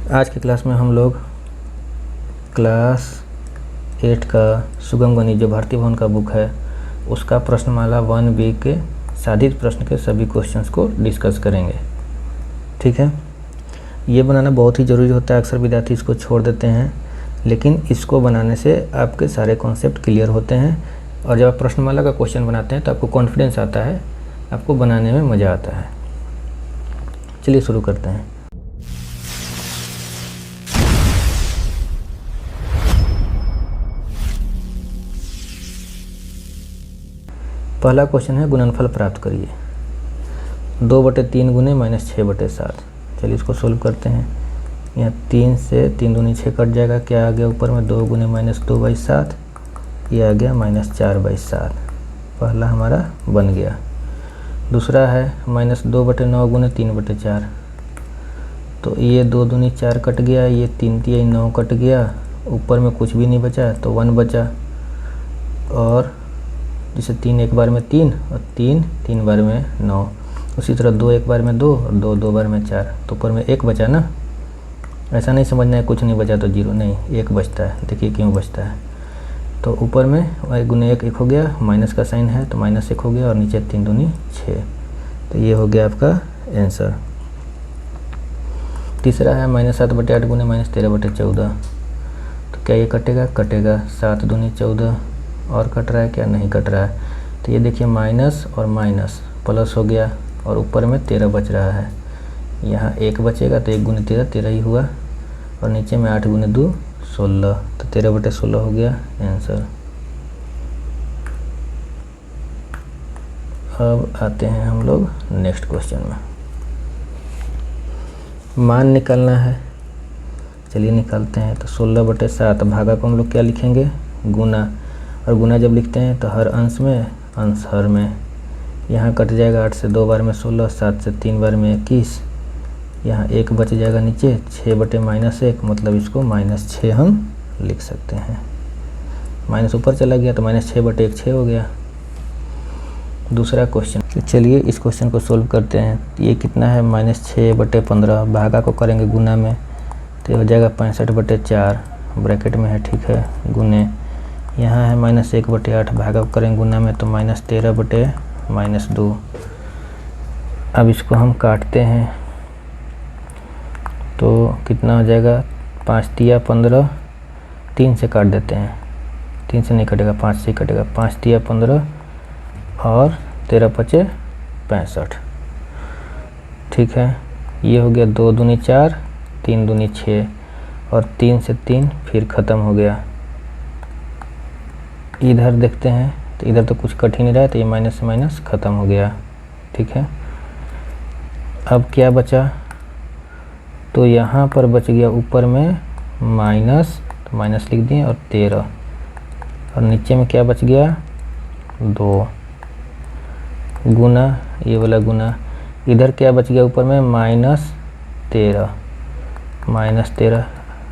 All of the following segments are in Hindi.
आज की क्लास में हम लोग क्लास 8 का सुगम गणित जो भारती भवन का बुक है उसका प्रश्नमाला 1B के साधित प्रश्न के सभी क्वेश्चंस को डिस्कस करेंगे। ठीक है, ये बनाना बहुत ही ज़रूरी होता है। अक्सर विद्यार्थी इसको छोड़ देते हैं, लेकिन इसको बनाने से आपके सारे कॉन्सेप्ट क्लियर होते हैं और जब आप प्रश्नमाला का क्वेश्चन बनाते हैं तो आपको कॉन्फिडेंस आता है, आपको बनाने में मज़ा आता है। चलिए शुरू करते हैं। पहला क्वेश्चन है गुणनफल प्राप्त करिए। 2/3 गुने -6/7। चलिए इसको सोल्व करते हैं। यहाँ 3 से 3 दूनी 6 कट जाएगा। क्या आ गया ऊपर में 2 गुने -2/7, ये आ गया -4/7। पहला हमारा बन गया। दूसरा है -2/9 गुने 3/4। तो ये 2 दूनी 4 कट गया, ये 3 3 9 कट गया, ऊपर में कुछ भी नहीं बचा तो 1 बचा। और जैसे 3 एक बार में 3 और 3 3 बार में 9, उसी तरह 2 एक बार में 2 और 2 2 बार में 4, तो ऊपर में 1 बचा ना। ऐसा नहीं समझना है कुछ नहीं बचा तो 0, नहीं, 1 बचता है। देखिए क्यों बचता है, तो ऊपर में 1 गुने 1 1 हो गया, माइनस का साइन है तो -1 हो गया, और नीचे 3 दूनी 6। तो ये हो गया आपका आंसर। तीसरा है -7/8 गुने -13/14। तो क्या ये कटेगा? कटेगा। 7 दूनी 14, और कट रहा है क्या? नहीं कट रहा है। तो ये देखिए माइनस और माइनस प्लस हो गया, और ऊपर में 13 बच रहा है। यहाँ 1 बचेगा तो 1 गुने 13 13 ही हुआ, और नीचे में 8 गुने 2 16, तो 13/16 हो गया आंसर। अब आते हैं हम लोग नेक्स्ट क्वेश्चन में। मान निकालना है। चलिए निकालते हैं। तो 16/7 भागा को हम लोग क्या लिखेंगे? गुना। और गुना जब लिखते हैं तो हर अंश में अंश हर में। यहाँ कट जाएगा 8 से 2 बार में 16, 7 से 3 बार में 21। यहाँ 1 बच जाएगा नीचे, 6/-1, मतलब इसको -6 हम लिख सकते हैं। माइनस ऊपर चला गया तो -6/1 6 हो गया। दूसरा क्वेश्चन, तो चलिए इस क्वेश्चन को सोल्व करते हैं। ये कितना है? -6/15। भागा को करेंगे गुना में तो ये हो जाएगा 65/4, ब्रैकेट में है, ठीक है, गुने। यहाँ है -1/8, भागा को करेंगे गुना में तो -13/-2। अब इसको हम काटते हैं तो कितना हो जाएगा? 5 तिया 15, 3 से काट देते हैं। 3 से नहीं कटेगा, 5 से ही कटेगा। 5 तिया 15 और 13 पचे 65। ठीक है, ये हो गया 2 दूनी 4, 3 दूनी 6, और 3 से 3 फिर ख़त्म हो गया। इधर देखते हैं तो इधर तो कुछ कट ही नहीं रहा है, तो ये माइनस से माइनस ख़त्म हो गया। ठीक है, अब क्या बचा? तो यहाँ पर बच गया ऊपर में माइनस, तो माइनस लिख दिए, और 13, और नीचे में क्या बच गया? 2 गुना, ये वाला गुना। इधर क्या बच गया ऊपर में? -13, -13,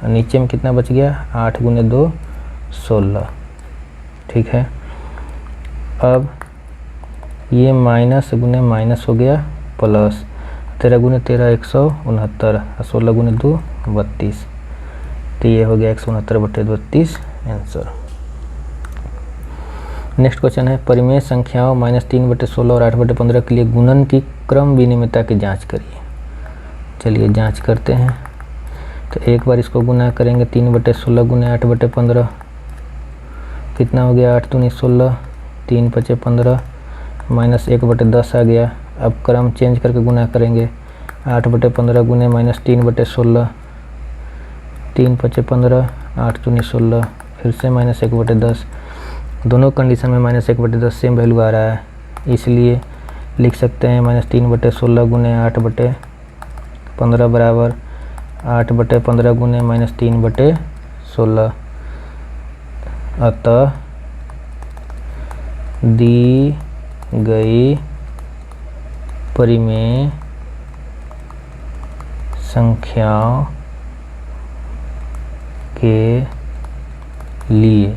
नीचे में कितना बच गया? 8 गुने 2 16। ठीक है, अब ये माइनस गुने माइनस हो गया प्लस। 13 गुने 13 169, और 16 गुने 2 32। तो ये हो गया 169/32 आंसर। नेक्स्ट क्वेश्चन है परिमेय संख्याओं -3/16 और 8/15 के लिए गुणन की क्रम विनिमयता की जांच करिए। चलिए जांच करते हैं। तो एक बार इसको गुना करेंगे 3/16 गुने 8/15, कितना हो गया? 8 दूनी 16, 3 पचे 15, -1/10 आ गया। अब क्रम चेंज करके गुना करेंगे। 8/15 गुने -3/16, 3 पचे 15, 8 दूनी 16, फिर से -1/10। दोनों कंडीशन में -1/10 सेम वैल्यू आ रहा है, इसलिए लिख सकते हैं -3/16 गुने 8/15 बराबर 8/15 गुने -3/16। अतः दी गई परिमेय संख्याओं के लिए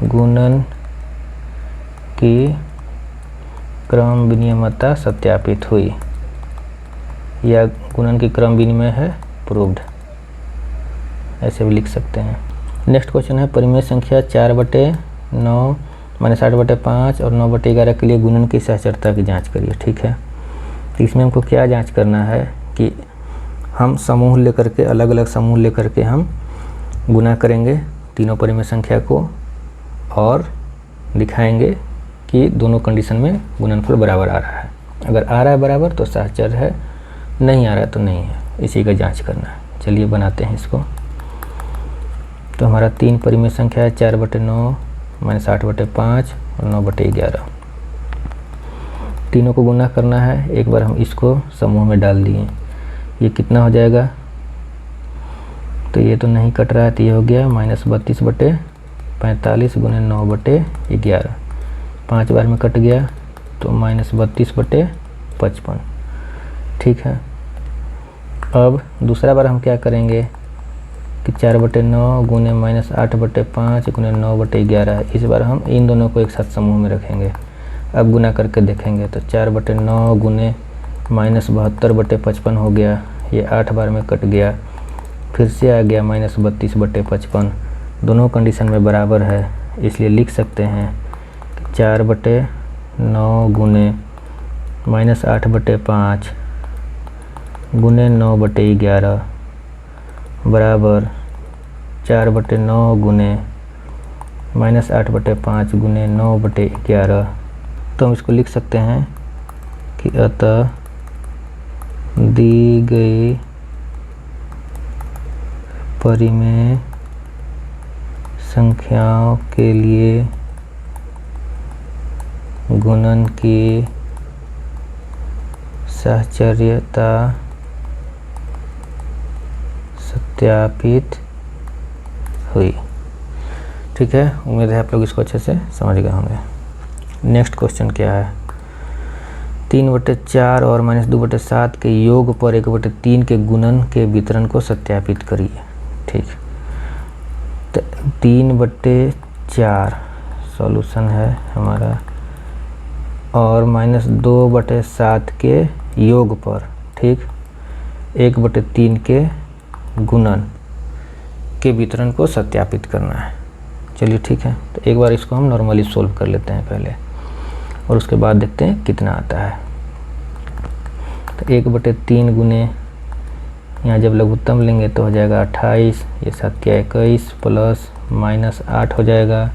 गुणन की क्रम विनिमयता सत्यापित हुई। या गुणन की क्रम विनिमय है प्रूव्ड, ऐसे भी लिख सकते हैं। नेक्स्ट क्वेश्चन है परिमेय संख्या 4/9 माइनस 8/5 और 9/11 के लिए गुणन की सहचरता की जांच करिए। ठीक है, तो इसमें हमको क्या जांच करना है कि हम समूह लेकर के, अलग अलग समूह लेकर के हम गुना करेंगे तीनों परिमेय संख्या को और दिखाएंगे कि दोनों कंडीशन में गुणनफल बराबर आ रहा है। अगर आ रहा है बराबर तो सहचर है, नहीं आ रहा है तो नहीं है, इसी का जांच करना है। चलिए बनाते हैं इसको। तो हमारा 3 परिमेय संख्या है 4/9 माइनस 8/5 और 9/11। तीनों को गुना करना है। एक बार हम इसको समूह में डाल दिए, ये कितना हो जाएगा, तो ये तो नहीं कट रहा है, तो ये हो गया -32/45 गुने 9/11। 5 बार में कट गया तो -32/55। ठीक है, अब दूसरा बार हम क्या करेंगे कि 4/9 गुने -8/5 गुने 9/11। इस बार हम इन दोनों को एक साथ समूह में रखेंगे। अब गुना करके देखेंगे तो 4/9 गुने -72/55 हो गया, ये 8 बार में कट गया, फिर से आ गया -32/55। दोनों कंडीशन में बराबर है, इसलिए लिख सकते हैं कि 4/9 गुने -8/5 गुने 9/11 बराबर 4/9 गुने -8/5 गुने 9/11। तो हम इसको लिख सकते हैं कि अतः दी गई परिमेय संख्याओं के लिए गुणन की सहचर्यता सत्यापित हुई। ठीक है, उम्मीद है आप लोग इसको अच्छे से समझ गए होंगे। नेक्स्ट क्वेश्चन क्या है, 3/4 और -2/7 के योग पर 1/3 के गुणन के वितरण को सत्यापित करिए। ठीक, तो 3/4 सॉल्यूशन है हमारा, और -2/7 के योग पर, ठीक, 1/3 के गुणन के वितरण को सत्यापित करना है। चलिए ठीक है, तो एक बार इसको हम नॉर्मली सोल्व कर लेते हैं पहले, और उसके बाद देखते हैं कितना आता है। तो 1/3 गुने, यहाँ जब लघुत्तम लेंगे तो हो जाएगा 28, ये 7 या 21 प्लस -8 हो जाएगा,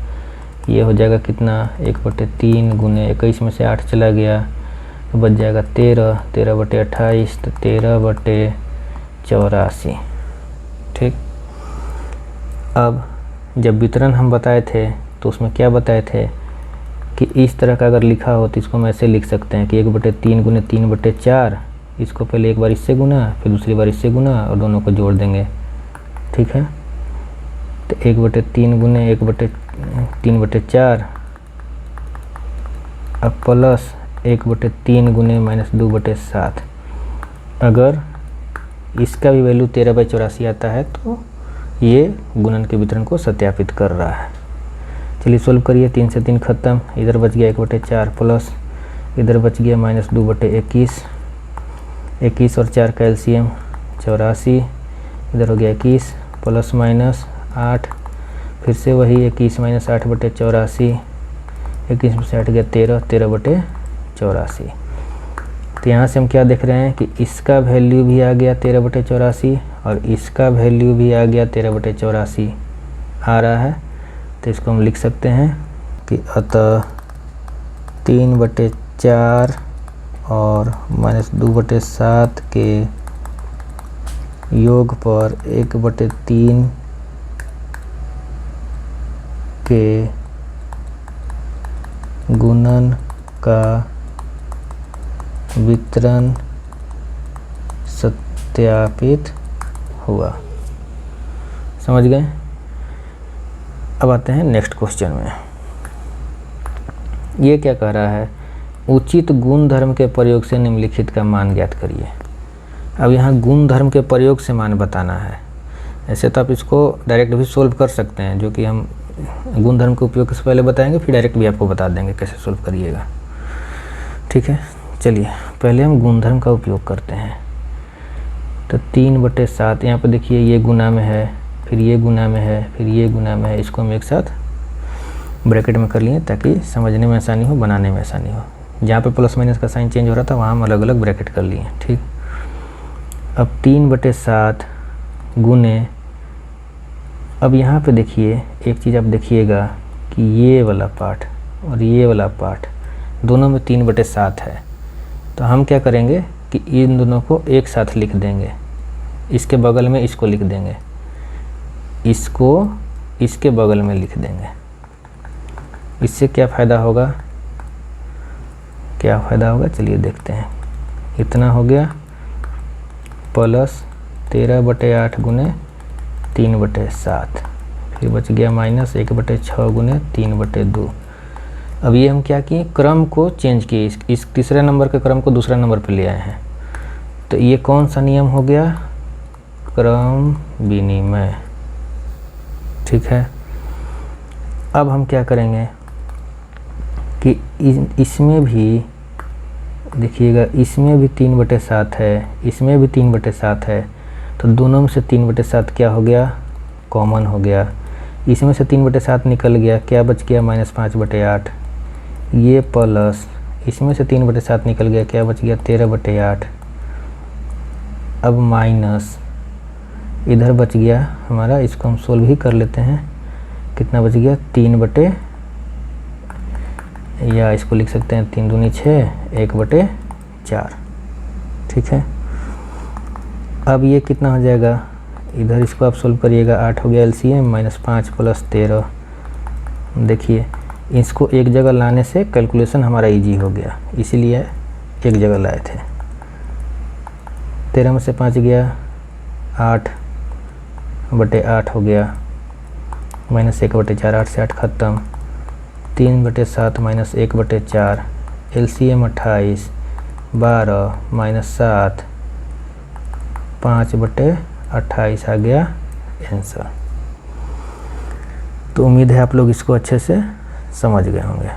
ये हो जाएगा कितना 1/3 गुने 21 में से 8 चला गया तो बच जाएगा 13, 13/28 तो 13/84। ठीक, अब जब वितरण हम बताए थे तो उसमें क्या बताए थे कि इस तरह का अगर लिखा हो तो इसको हम ऐसे लिख सकते हैं कि 1/3 गुने 3/4, इसको पहले एक बार इससे गुना फिर दूसरी बार इससे गुना और दोनों को जोड़ देंगे। ठीक है, तो 1/3 गुने 1/3/4 अब प्लस 1/3 गुने -2/7। अगर इसका भी वैल्यू 13/84 आता है तो ये गुणन के वितरण को सत्यापित कर रहा है। चलिए सोल्व करिए। 3 से 3 खत्म, इधर बच गया 1/4 प्लस इधर बच गया -2/21, 21 और 4 का एलसीएम 84, इधर हो गया 21 प्लस -8, फिर से वही 21 - 8/84, 21 में से 8 गया 13, 13/84। तो यहाँ से हम क्या देख रहे हैं कि इसका वैल्यू भी आ गया 13/84 और इसका वैल्यू भी आ गया 13/84 आ रहा है। तो इसको हम लिख सकते हैं कि अतः 3/4 और -2/7 के योग पर 1/3 के गुणन का वितरण सत्यापित हुआ। समझ गए? अब आते हैं नेक्स्ट क्वेश्चन में। ये क्या कह रहा है, उचित गुण धर्म के प्रयोग से निम्नलिखित का मान ज्ञात करिए। अब यहाँ गुण धर्म के प्रयोग से मान बताना है। ऐसे तो आप इसको डायरेक्ट भी सोल्व कर सकते हैं, जो कि हम गुण धर्म के उपयोग से पहले बताएंगे, फिर डायरेक्ट भी आपको बता देंगे कैसे सोल्व करिएगा। ठीक है, चलिए पहले हम गुण धर्म का उपयोग करते हैं। तो 3/7 यहाँ पे देखिए ये गुना में है, फिर ये गुना में है, फिर ये गुना में है। इसको हम एक साथ ब्रैकेट में कर लिए ताकि समझने में आसानी हो, बनाने में आसानी हो। जहाँ पे प्लस माइनस का साइन चेंज हो रहा था वहाँ हम अलग अलग ब्रैकेट कर लिए। ठीक, अब 3/7 गुने, अब यहाँ पे देखिए एक चीज़ आप देखिएगा कि ये वाला पार्ट और ये वाला पार्ट दोनों में 3/7 है। तो हम क्या करेंगे कि इन दोनों को एक साथ लिख देंगे, इसके बगल में इसको लिख देंगे, इसको इसके बगल में लिख देंगे। इससे क्या फ़ायदा होगा, क्या फ़ायदा होगा चलिए देखते हैं। इतना हो गया प्लस 13/8 गुने 3/7, फिर बच गया माइनस 1/6 गुने 3/2। अब ये हम क्या किए, क्रम को चेंज किए, इस तीसरे नंबर के क्रम को दूसरे नंबर पे ले आए हैं। तो ये कौन सा नियम हो गया, क्रम विनिमय। ठीक है, अब हम क्या करेंगे कि इसमें भी देखिएगा, इसमें भी 3/7 है, इसमें भी 3/7 है। तो दोनों में से 3/7 क्या हो गया, कॉमन हो गया। इसमें से 3/7 निकल गया, क्या बच गया -5/8। ये प्लस इसमें से 3/7 निकल गया, क्या बच गया 13/8। अब माइनस इधर बच गया हमारा, इसको हम सोल्व ही कर लेते हैं। कितना बच गया 3 या इसको लिख सकते हैं 3 दूनी 6, 1/4। ठीक है, अब ये कितना हो जाएगा, इधर इसको आप सोल्व करिएगा, 8 हो गया एलसीएम, -5 + 13। देखिए इसको एक जगह लाने से कैलकुलेशन हमारा इजी हो गया, इसीलिए एक जगह लाए थे। 13 में से 5 गया 8/8 हो गया, -1/4, 8 से 8 ख़त्म, 3/7 - 1/4, एलसीएम 28, 12 - 7, 5/28 आ गया आंसर। तो उम्मीद है आप लोग इसको अच्छे से समझ गए होंगे।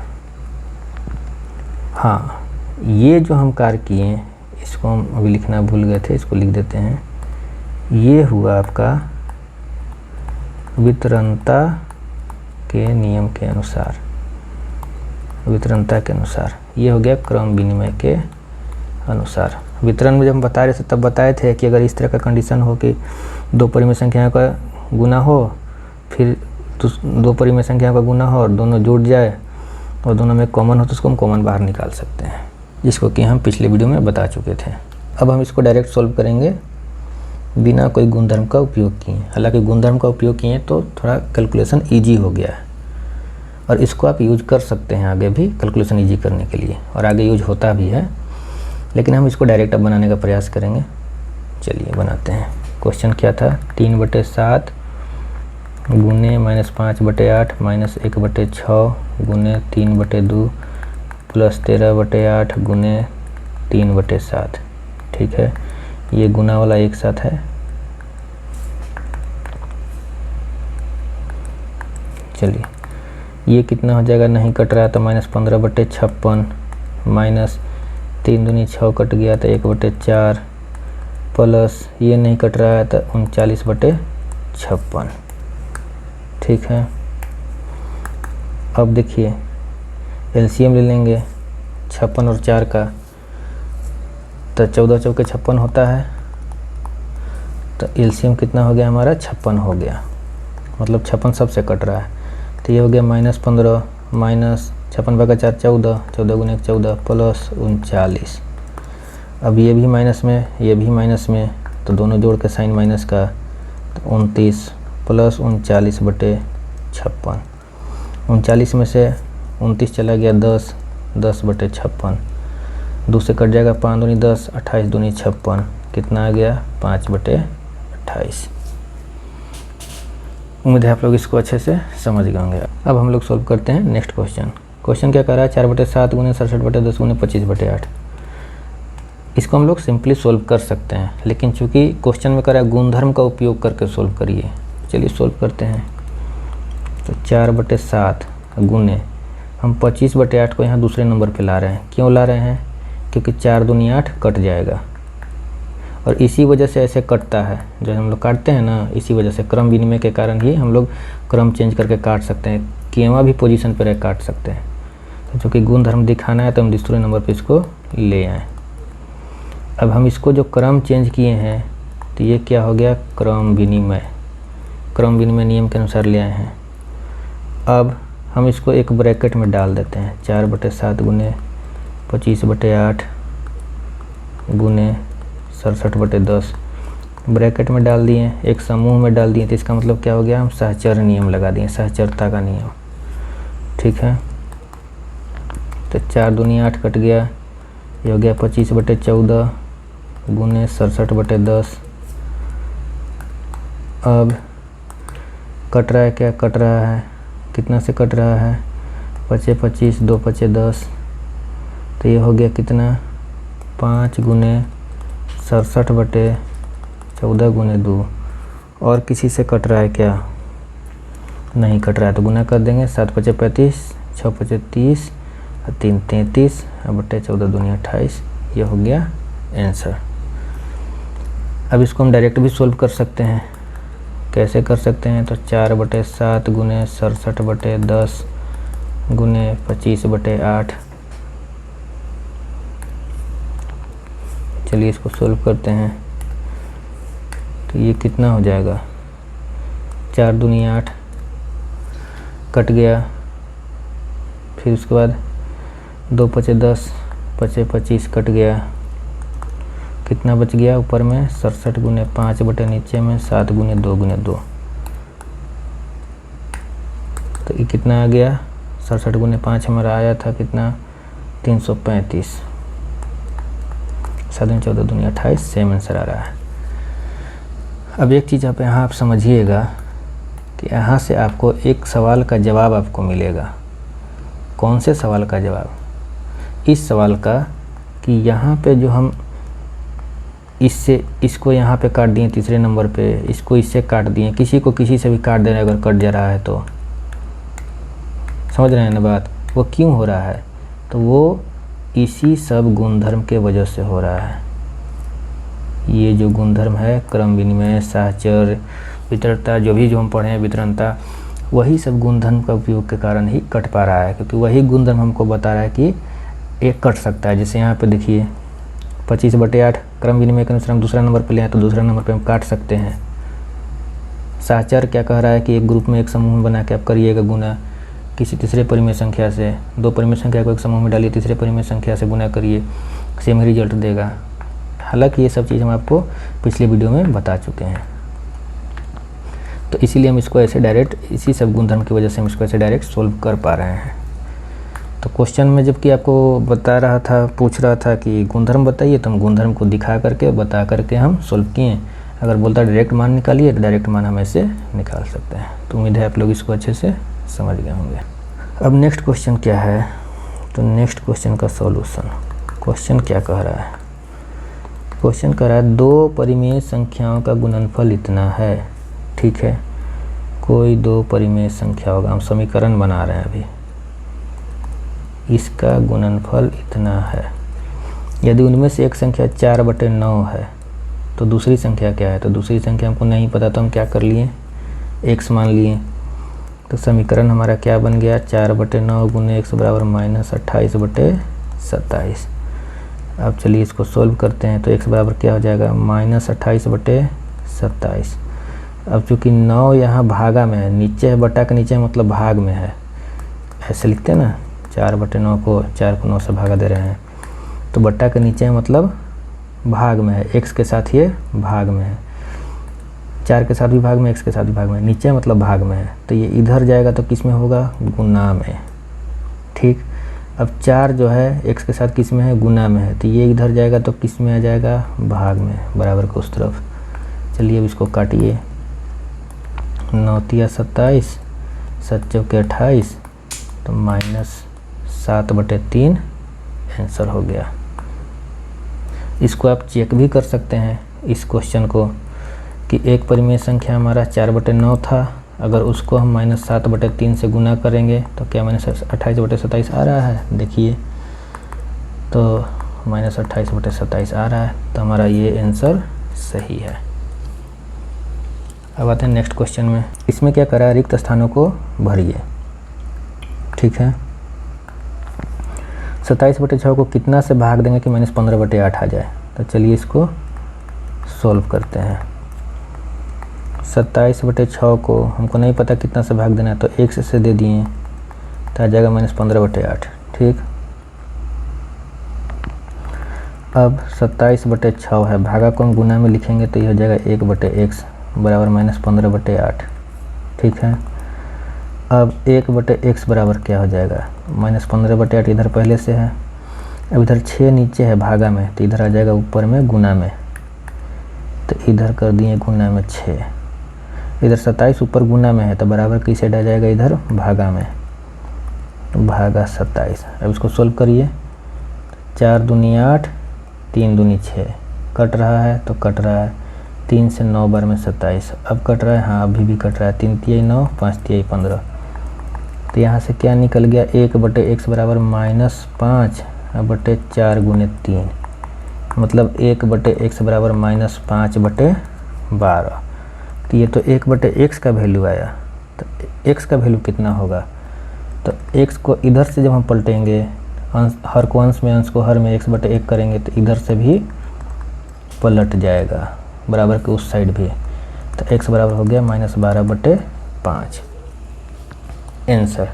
हाँ, ये जो हम कार्य किए इसको हम अभी लिखना भूल गए थे, इसको लिख देते हैं। ये हुआ आपका वितरणता के नियम के अनुसार, वितरणता के अनुसार ये हो गया क्रम विनिमय के अनुसार। वितरण में जब हम बता रहे थे तब बताए थे कि अगर इस तरह का कंडीशन हो कि दो परिमेय संख्याओं का गुना हो, फिर दो परिमेय संख्याओं का गुना हो और दोनों जुड़ जाए और दोनों में कॉमन हो तो उसको हम कॉमन बाहर निकाल सकते हैं, जिसको कि हम पिछले वीडियो में बता चुके थे। अब हम इसको डायरेक्ट सॉल्व करेंगे बिना कोई गुणधर्म का उपयोग किए। हालांकि गुणधर्म का उपयोग किए तो थोड़ा कैलकुलेशन ईजी हो गया है और इसको आप यूज कर सकते हैं आगे भी कैलकुलेशन ईजी करने के लिए, और आगे यूज होता भी है, लेकिन हम इसको डायरेक्ट अब बनाने का प्रयास करेंगे। चलिए बनाते हैं। क्वेश्चन क्या था, 3/7 गुने -5/8 -1/6 गुने 3/2 प्लस 13/8 गुने 3/7। ठीक है, ये गुना वाला एक साथ है। चलिए ये कितना हो जाएगा, नहीं कट रहा तो -15/56 माइनस 3 दूनी 6 कट गया तो 1/4 प्लस ये नहीं कट रहा है तो 39/56। ठीक है, अब देखिए एलसीएम ले लेंगे 56 और 4 का, तो 14 चौके 56 होता है। तो एलसीएम कितना हो गया हमारा 56 हो गया, मतलब 56 सबसे कट रहा है। तो ये हो गया -15 माइनस 56/4 14, 14 गुने 14 प्लस 39। अब ये भी माइनस में, ये भी माइनस में, तो दोनों जोड़ के साइन माइनस का, तो 29 प्लस 39/56। 39 में से 29 चला गया 10, 10/56। 2 से कट जाएगा 5 दूनी 10, 28 दूनी 56, कितना आ गया 5/28। उम्मीद है आप लोग इसको अच्छे से समझ गए होंगे। अब हम लोग सोल्व करते हैं नेक्स्ट क्वेश्चन। क्वेश्चन क्या कर रहा है, 4/7 गुने 67/10 गुने 25/8। इसको हम लोग सिंपली सोल्व कर सकते हैं, लेकिन चूंकि क्वेश्चन में कर रहा है गुणधर्म का उपयोग करके सोल्व करिए। चलिए सोल्व करते हैं। तो 4/7 गुने, हम 25/8 को यहाँ दूसरे नंबर पे ला रहे हैं। क्यों ला रहे हैं, क्योंकि 4 दूनी 8 कट जाएगा और इसी वजह से ऐसे कटता है, जो हम लोग काटते हैं ना, इसी वजह से क्रम विनिमय के कारण ही हम लोग क्रम चेंज करके काट सकते हैं, केवा भी पोजीशन पर रह काट सकते हैं। तो चूँकि गुण धर्म दिखाना है तो हम दूसरे नंबर पर इसको ले आए। अब हम इसको जो क्रम चेंज किए हैं तो ये क्या हो गया, क्रम विनिमय नियम के अनुसार ले आए हैं। अब हम इसको एक ब्रैकेट में डाल देते हैं, 4/7 गुने 25/8 गुने 67/10 ब्रैकेट में डाल दिए, एक समूह में डाल दिए। तो इसका मतलब क्या हो गया, हम सहचर नियम लगा दिए, सहचरता का नियम। ठीक है, तो 4 दूनी 8 कट गया, ये हो गया 25/14 गुने 67/10। अब कट रहा है, क्या कट रहा है, कितना से कट रहा है, 5 25 2 5 10। तो ये हो गया कितना, 5 गुने 67/14 गुने 2। और किसी से कट रहा है क्या, नहीं कट रहा है, तो गुना कर देंगे, 7 5 35 6 5 30 और 3 33 बटे 14 दूनी 28। ये हो गया आंसर। अब इसको हम डायरेक्ट भी सोल्व कर सकते हैं। कैसे कर सकते हैं, तो 4/7 गुने 67/10 गुने 25/8। चलिए इसको सोल्व करते हैं। तो ये कितना हो जाएगा, 4 दूनी 8 कट गया, फिर उसके बाद 2 5 10 5 25 कट गया, कितना बच गया ऊपर में, 67 गुने 5 बटे नीचे में 7 गुने 2 गुने 2। तो ये कितना आ गया, 67 गुने 5 हमारा आया था कितना, 335। 7 14 दूनी 28, सेम आंसर आ रहा है। अब एक चीज़ यहाँ आप समझिएगा कि यहाँ से आपको एक सवाल का जवाब आपको मिलेगा। कौन से सवाल का जवाब, इस सवाल का कि यहाँ पे जो हम इससे इसको यहाँ पे काट दिए तीसरे नंबर पे, इसको इससे काट दिए, किसी को किसी से भी काट दे रहे हैं, अगर कट जा रहा है तो समझ रहे हैं ना बात, वो क्यों हो रहा है, तो वो इसी सब गुणधर्म के वजह से हो रहा है। ये जो गुणधर्म है, क्रम विनिमय, सहचर, वितरणता, जो हम पढ़े हैं, वितरणता, वही सब गुणधर्म का उपयोग के कारण ही कट पा रहा है, क्योंकि वही गुणधर्म हमको बता रहा है कि एक कट सकता है। जैसे यहाँ पे देखिए 25/8 क्रम विनिमय के अनुसार हम दूसरा नंबर पे ले आए, तो दूसरा नंबर पे हम काट सकते हैं। सहचर क्या कह रहा है कि एक ग्रुप में एक समूह में बना के आप करिएगा गुना किसी तीसरे परिमेय संख्या से, 2 परिमेय संख्या को एक समूह में डालिए, तीसरे परिमेय संख्या से गुना करिए, सेम ही रिजल्ट देगा। हालांकि ये सब चीज़ हम आपको पिछले वीडियो में बता चुके हैं, तो इसीलिए हम इसको ऐसे डायरेक्ट, इसी सब गुणधर्म की वजह से हम इसको ऐसे डायरेक्ट सोल्व कर पा रहे हैं। तो क्वेश्चन में जबकि आपको बता रहा था, पूछ रहा था कि गुणधर्म बताइए, तो हम गुणधर्म को दिखा करके बता करके हम सोल्व किए। अगर बोलता डायरेक्ट मान निकालिए, तो डायरेक्ट मान हम ऐसे निकाल सकते हैं। तो उम्मीद है आप लोग इसको अच्छे से समझ गए होंगे। अब नेक्स्ट क्वेश्चन क्या है, तो नेक्स्ट क्वेश्चन का सॉल्यूशन, क्वेश्चन क्या कह रहा है, क्वेश्चन कह रहा है 2 परिमेय संख्याओं का गुणनफल इतना है। ठीक है, कोई 2 परिमेय संख्या होगा, हम समीकरण बना रहे हैं अभी, इसका गुणनफल इतना है। यदि उनमें से एक संख्या 4/9 है, तो दूसरी संख्या क्या है, तो दूसरी संख्या हमको नहीं पता, तो हम क्या कर लिए, x मान लिए। तो समीकरण हमारा क्या बन गया, 4/9 गुने x बराबर -28/27। अब चलिए इसको सोल्व करते हैं। तो x बराबर क्या हो जाएगा, -28/27। अब चूँकि 9 यहाँ भागा में है, नीचे है, बटा के नीचे मतलब भाग में है, ऐसे लिखते हैं ना, 4/9 को 4 को 9 से भागा दे रहे हैं, तो बट्टा के नीचे मतलब भाग में है, x के साथ ये भाग में है, 4 के साथ भी भाग में, x के साथ भी भाग में, नीचे मतलब भाग में है, तो ये इधर जाएगा तो किस में होगा, गुना में। ठीक, अब 4 जो है x के साथ किस में है, गुना में है, तो ये इधर जाएगा तो किस में आ जाएगा, भाग में, बराबर को उस तरफ। चलिए अब इसको काटिए, 9 तिया 27, 7 चौके 28, तो -7/3 आंसर हो गया। इसको आप चेक भी कर सकते हैं इस क्वेश्चन को कि एक परिमेय संख्या हमारा 4/9 था, अगर उसको हम -7/3 से गुना करेंगे तो क्या -28/27 आ रहा है, देखिए तो -28/27 आ रहा है, तो हमारा ये आंसर सही है। अब आते हैं नेक्स्ट क्वेश्चन में। इसमें क्या करा है, रिक्त स्थानों को भरिए। ठीक है, 27/6 को कितना से भाग देंगे कि -15/8 आ जाए। तो चलिए इसको सॉल्व करते हैं। 27/6 को हमको नहीं पता कितना से भाग देना है, तो 1 से दे दिए तो आ जाएगा -15/8। ठीक, अब 27/6 है, भागा को हम गुना में लिखेंगे तो ये हो जाएगा 1/x बराबर -15/8। ठीक है, अब 1/x बराबर क्या हो जाएगा, -15/8 इधर पहले से है। अब इधर 6 नीचे है भागा में, तो इधर आ जाएगा ऊपर में गुना में, तो इधर कर दिए गुना में 6। इधर 27 ऊपर गुना में है, तो बराबर किस साइड आ जाएगा, इधर भागा में, तो भागा 27। अब इसको सोल्व करिए। 4 दूनी 8, 3 दूनी 6, कट रहा है तो कट रहा है। 3 से 9 बार में 27, अब कट रहा है, हाँ अभी भी कट रहा है। 3 तिहाई 9, 5 तिहाई 15, तो यहाँ से क्या निकल गया, 1/x बराबर -5/4 गुने 3, मतलब 1/x बराबर -5/12। तो ये तो 1/x का वैल्यू आया। तो x का वैल्यू कितना होगा, तो x को इधर से जब हम पलटेंगे, हर को अंश में, अंश को हर में 1/1 करेंगे, तो इधर से भी पलट जाएगा बराबर के उस साइड भी। तो x बराबर हो गया -12/5 आंसर।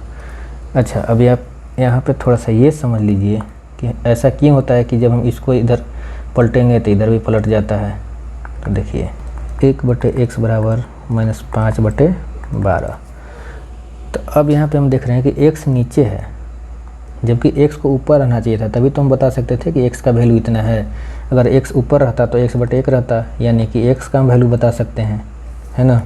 अच्छा, अभी आप यहाँ पे थोड़ा सा ये समझ लीजिए कि ऐसा क्यों होता है कि जब हम इसको इधर पलटेंगे तो इधर भी पलट जाता है। तो देखिए 1/x बराबर -5/12। तो अब यहाँ पे हम देख रहे हैं कि x नीचे है, जबकि x को ऊपर रहना चाहिए था, तभी तो हम बता सकते थे कि x का वैल्यू इतना है। अगर x ऊपर रहता तो 1/1 रहता, यानी कि x का हम वैल्यू बता सकते हैं, है ना।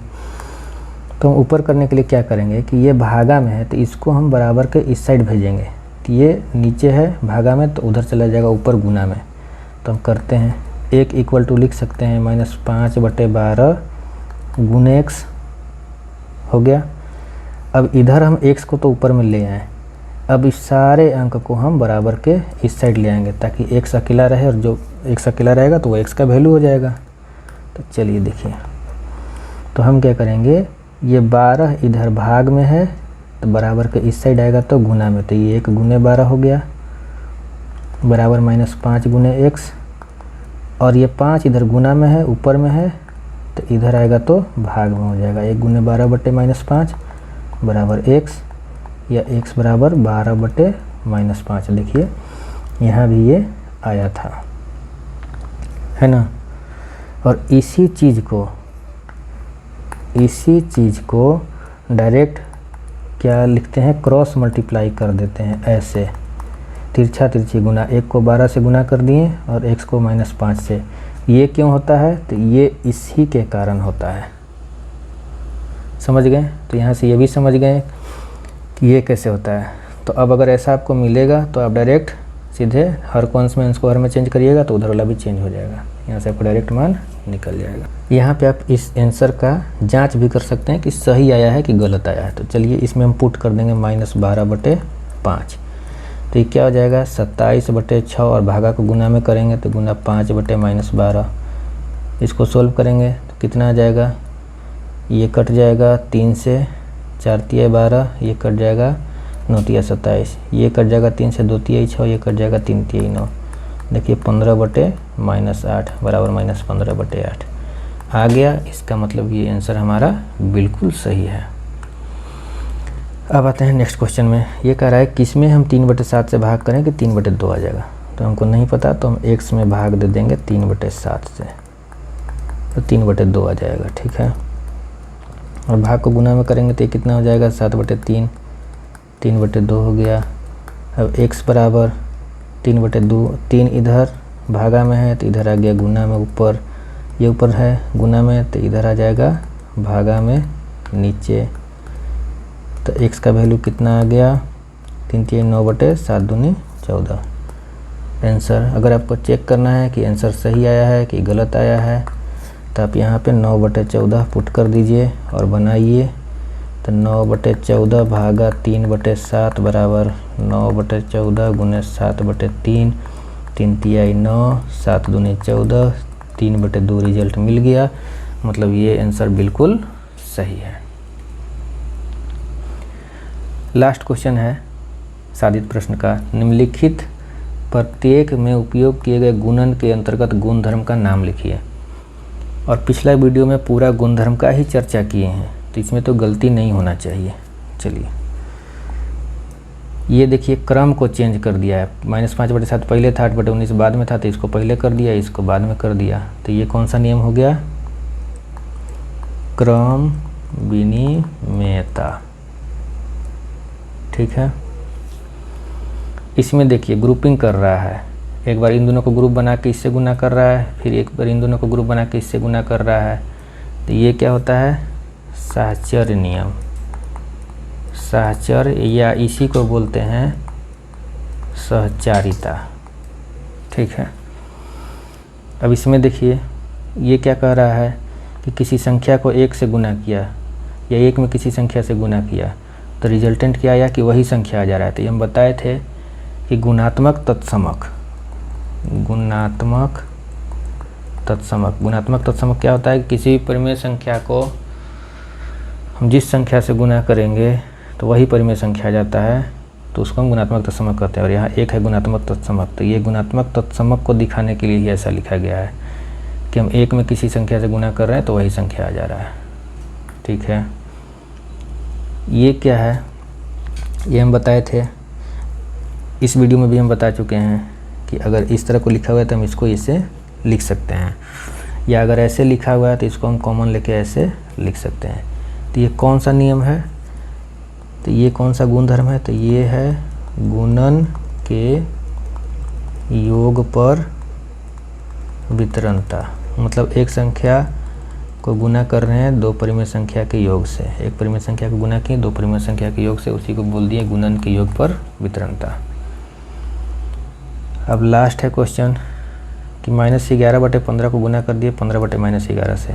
तो हम ऊपर करने के लिए क्या करेंगे कि ये भागा में है, तो इसको हम बराबर के इस साइड भेजेंगे। तो ये नीचे है भागा में, तो उधर चला जाएगा ऊपर गुना में। तो हम करते हैं 1 इक्वल टू लिख सकते हैं -5/12 गुने x हो गया। अब इधर हम x को तो ऊपर में ले आए, अब इस सारे अंक को हम बराबर के इस साइड ले आएंगे ताकि x अकेला रहे, और जो x अकेला रहेगा तो वो x का वैल्यू हो जाएगा। तो चलिए देखिए, तो हम क्या करेंगे, ये 12 इधर भाग में है, तो बराबर के इस साइड आएगा तो गुना में, तो ये 1 गुने 12 हो गया बराबर -5 गुने x, और ये 5 इधर गुना में है, ऊपर में है, तो इधर आएगा तो भाग में हो जाएगा। 1 गुने 12/-5 बराबर x, या x बराबर 12/-5। देखिए यहाँ भी ये आया था, है ना। और इसी चीज़ को डायरेक्ट क्या लिखते हैं, क्रॉस मल्टीप्लाई कर देते हैं ऐसे, तिरछी गुना। 1 को 12 से गुना कर दिए और x को -5 से। ये क्यों होता है, तो ये इसी के कारण होता है, समझ गए। तो यहाँ से ये भी समझ गए कि ये कैसे होता है। तो अब अगर ऐसा आपको मिलेगा तो आप डायरेक्ट सीधे हर को अंश में, अंश को हर में चेंज करिएगा, तो उधर वाला भी चेंज हो जाएगा, यहाँ से आपको डायरेक्ट मान निकल जाएगा। यहाँ पे आप इस आंसर का जांच भी कर सकते हैं कि सही आया है कि गलत आया है। तो चलिए इसमें हम पुट कर देंगे -12/5, तो ये क्या हो जाएगा, 27/6, और भागा को गुना में करेंगे तो गुना 5/-12। इसको सोल्व करेंगे तो कितना आ जाएगा, ये कट जाएगा 3 से, 4 तिहाई 12, ये कट जाएगा 9 तिहाई 27, ये कट जाएगा 3 से 2 तिहाई 6, ये कट जाएगा 3 तिहाई 9। देखिए 15/-8 बराबर -15/8 आ गया। इसका मतलब ये आंसर हमारा बिल्कुल सही है। अब आते हैं नेक्स्ट क्वेश्चन में। ये कह रहा है किसमें हम 3/7 से भाग करें कि 3/2 आ जाएगा। तो हमको नहीं पता, तो हम x में भाग दे देंगे 3/7 से, तो 3/2 आ जाएगा। ठीक है, और भाग को गुना में करेंगे तो ये कितना हो जाएगा, 7/3, 3/2 हो गया। अब x बराबर 3/2, 3 इधर भागा में है तो इधर आ गया गुना में ऊपर, ये ऊपर है गुना में, तो इधर आ जाएगा भागा में नीचे। तो x का वैल्यू कितना आ गया, 3 तिहाई 9/7 दूनी 14 आंसर। अगर आपको चेक करना है कि आंसर सही आया है कि गलत आया है, तो आप यहाँ पे 9/14 पुट कर दीजिए और बनाइए। तो 9/14 भागा 3/7 बराबर 9/14 गुने 7/3, 3 तिहाई 9, 7 दूनी 14, 3/2 रिजल्ट मिल गया, मतलब ये आंसर बिल्कुल सही है। लास्ट क्वेश्चन है साधित प्रश्न का, निम्नलिखित प्रत्येक में उपयोग किए गए गुणन के अंतर्गत गुणधर्म का नाम लिखिए। और पिछला वीडियो में पूरा गुणधर्म का ही चर्चा किए हैं, तो इसमें तो गलती नहीं होना चाहिए। चलिए ये देखिए क्रम को चेंज कर दिया है, -5/7 पहले था, 8/19 बाद में था, तो इसको पहले कर दिया, इसको बाद में कर दिया। तो ये कौन सा नियम हो गया? क्रम विनिमयता। ठीक है, इसमें देखिए ग्रुपिंग कर रहा है, एक बार इन दोनों को ग्रुप बना के इससे गुना कर रहा है, फिर एक बार इन दोनों को ग्रुप बना के इससे गुना कर रहा है। तो ये क्या होता है? साहचर्य नियम। साहचर्य या इसी को बोलते हैं सहचारिता। ठीक है, अब इसमें देखिए ये क्या कह रहा है कि किसी संख्या को 1 से गुना किया या 1 में किसी संख्या से गुना किया तो रिजल्टेंट क्या आया कि वही संख्या आ जा रहा है। तो ये हम बताए थे कि गुणात्मक तत्समक। गुणात्मक तत्समक क्या होता है कि किसी परिमेय संख्या को हम जिस संख्या से गुना करेंगे तो वही परिमेय संख्या आ जाता है, तो उसको हम गुणात्मक तत्समक कहते हैं। और यहाँ एक है गुणात्मक तत्समक, तो ये गुणात्मक तत्समक को दिखाने के लिए ही ऐसा लिखा गया है कि हम 1 में किसी संख्या से गुना कर रहे हैं तो वही संख्या आ जा रहा है। ठीक है, ये क्या है ये हम बताए थे, इस वीडियो में भी हम बता चुके हैं कि अगर इस तरह को लिखा हुआ है तो हम इसको इसे लिख सकते हैं, या अगर ऐसे लिखा हुआ है तो इसको हम कॉमन लेके ऐसे लिख सकते हैं। तो ये कौन सा नियम है? तो ये कौन सा गुणधर्म है? तो ये है गुणन के योग पर वितरणता। मतलब एक संख्या को गुना कर रहे हैं 2 परिमेय संख्या के योग से, एक परिमेय संख्या को गुना किए 2 परिमेय संख्या के योग से, उसी को बोल दिए गुणन के योग पर वितरणता। अब लास्ट है क्वेश्चन कि -11/15 को गुना कर दिए 15/-11 से,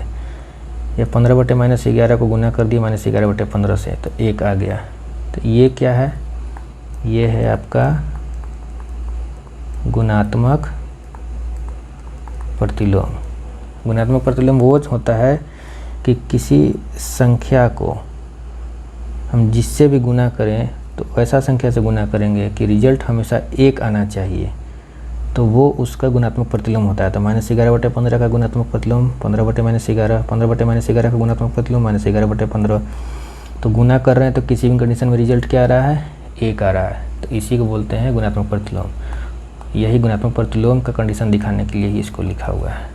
या 15/-11 को गुना कर दिए -11/15 से, तो 1 आ गया। तो ये क्या है? ये है आपका गुणात्मक प्रतिलोम। गुणात्मक प्रतिलोम वो होता है कि किसी संख्या को हम जिससे भी गुना करें तो ऐसा संख्या से गुना करेंगे कि रिजल्ट हमेशा 1 आना चाहिए, तो वो उसका गुणात्मक प्रतिलोम होता है। तो -11/15 का गुणात्मक प्रतिलोम 15/-11, 15/-11 का गुणात्मक प्रतिलोम -11/15। तो गुना कर रहे हैं तो किसी भी कंडीशन में रिजल्ट क्या आ रहा है? 1 आ रहा है, तो इसी को बोलते हैं गुणात्मक प्रतिलोम। यही गुणात्मक प्रतिलोम का कंडीशन दिखाने के लिए ही इसको लिखा हुआ है।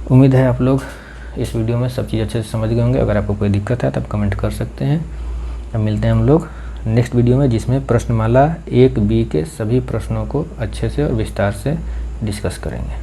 उम्मीद है आप लोग इस वीडियो में सब चीज़ अच्छे से समझ गए होंगे। अगर आपको कोई दिक्कत है तो आप कमेंट कर सकते हैं। अब मिलते हैं हम लोग नेक्स्ट वीडियो में, जिसमें प्रश्नमाला 1B के सभी प्रश्नों को अच्छे से और विस्तार से डिस्कस करेंगे।